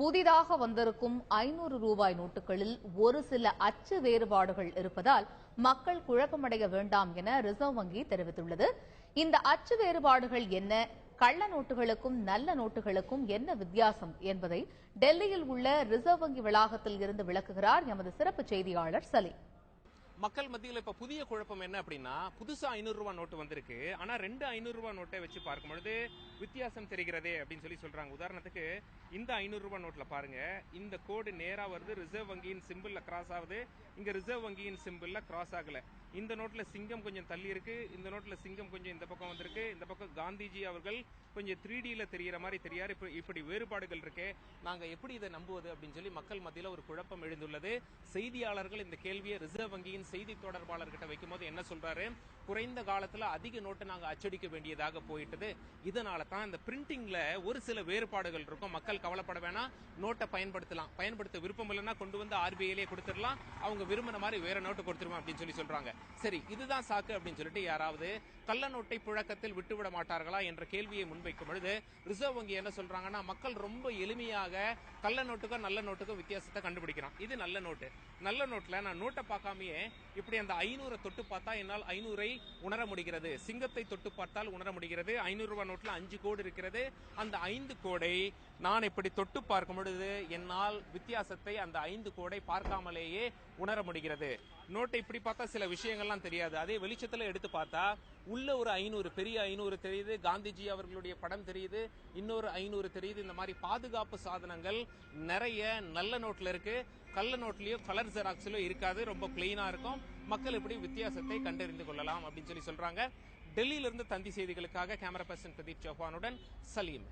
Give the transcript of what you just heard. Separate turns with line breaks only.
புதிதாக வந்திருக்கும் 500 ரூபாய் நோட்டுகளில் ஒரு சில அச்சு வேறுபாடுகள் இருப்பதால் மக்கள் குழப்பமடைய வேண்டாம் என ரிசர்வ் வங்கி தெரிவித்துள்ளது. இந்த அச்சு வேறுபாடுகள் என்ன, கள்ள நோட்டுகளுக்கும் நல்ல நோட்டுகளுக்கும் என்ன வித்தியாசம் என்பதை டெல்லியில் உள்ள ரிசர்வ் வங்கி வளாகத்தில் இருந்து விளக்குகிறார் எமது சிறப்பு செய்தியாளர் சலீம்.
மக்கள் மத்தியில் இப்ப புதிய குழப்பம் என்ன அப்படின்னா, புதுசா 500 ரூபாய் நோட்டு வந்திருக்கு. ஆனா 2 500 ரூபாய் நோட்டை வச்சு பார்க்கும்பொழுது வித்தியாசம் தெரிகிறதே அப்படின்னு சொல்றாங்க. உதாரணத்துக்கு இந்த 500 ரூபாய் நோட்ல பாருங்க, இந்த கோடு நேரா வருது, ரிசர்வ் வங்கியின் சிம்பிள்ல கிராஸ் ஆகுது. இங்க ரிசர்வ் வங்கியின் சிம்பிள்ல கிராஸ் ஆகல. இந்த நோட்ல சிங்கம் கொஞ்சம் தள்ளி இருக்கு, இந்த நோட்ல சிங்கம் கொஞ்சம் இந்த பக்கம் வந்திருக்கு, இந்த பக்கம் காந்திஜி அவர்கள் கொஞ்சம் 3Dல தெரியற மாதிரி தெரியாரு. இப்படி வேறுபாடுகள் இருக்கு, நாங்க எப்படி இதை நம்புவது அப்படின்னு சொல்லி மக்கள் மத்தியில் ஒரு குழப்பம் எழுந்துள்ளது. செய்தியாளர்கள் இந்த கேள்வியை ரிசர்வ் வங்கியின் செய்தி தொடர்பாளர்கிட்ட வைக்கும்போது என்ன சொல்றாரு, குறைந்த காலத்துல அதிக நோட்டை நாங்க அச்சடிக்க வேண்டியதாக போயிட்டது, இதனால தான் இந்த பிரிண்டிங்ல ஒரு சில வேறுபாடுகள் இருக்கும், மக்கள் கவலைப்பட வேணாம், நோட்டை பயன்படுத்த விருப்பம் இல்லைன்னா கொண்டு வந்து RBIலே கொடுத்துடலாம், அவங்க விரும்பின மாதிரி வேற நோட்டு கொடுத்துருவோம் அப்படின்னு சொல்றாங்க. சரி, இதுதான் சாக்கு அப்படின்னு சொல்லிட்டு யாராவது கள்ள நோட்டை புழக்கத்தில் விட்டுவிட மாட்டார்களா என்ற கேள்வியை முன்வைக்கும் பொழுது ரிசர்வ் வங்கி என்ன சொல்றாங்கன்னா, மக்கள் ரொம்ப எளிமையாக கள்ள நோட்டுக்கும் நல்ல நோட்டுக்கும் வித்தியாசத்தை கண்டுபிடிக்கிறான். இது நல்ல நோட்டு. நல்ல நோட்ல நான் நோட்டை பார்க்காமயே இப்படி அந்த 500 தொட்டு பார்த்தா என்னால் 500 உணர முடிகிறது, சிங்கத்தை தொட்டு பார்த்தால் உணர முடிகிறது. 500 ரூபாய் நோட்ல 5 கோடு இருக்கிறது. அந்த 5 கோடை நான் இப்படி தொட்டு பார்க்கும் பொழுது என்னால் வித்தியாசத்தை அந்த 5 கோடை பார்க்காமலேயே உணர முடிகிறது. நோட்டை இப்படி பார்த்தா சில விஷயங்கள்லாம் தெரியாது, அதே வெளிச்சத்துல எடுத்து பார்த்தா உள்ள ஒரு 500 பெரிய 500 தெரியுது, காந்திஜி அவர்களுடைய படம் தெரியுது, இன்னொரு 500 தெரியுது. இந்த மாதிரி பாதுகாப்பு சாதனங்கள் நிறைய நல்ல நோட்ல இருக்கு. கள்ள நோட்லயோ கலர் ஜெராக்ஸ்லயோ இருக்காது, ரொம்ப பிளெயினா இருக்கும். மக்கள் இப்படி வித்தியாசத்தை கண்டறிந்து கொள்ளலாம் அப்படின்னு சொல்றாங்க. டெல்லியிலிருந்து தந்தி செய்திகளுக்காக கேமரா பர்சன் பிரதீப் சௌஹானுடன் சலீம்.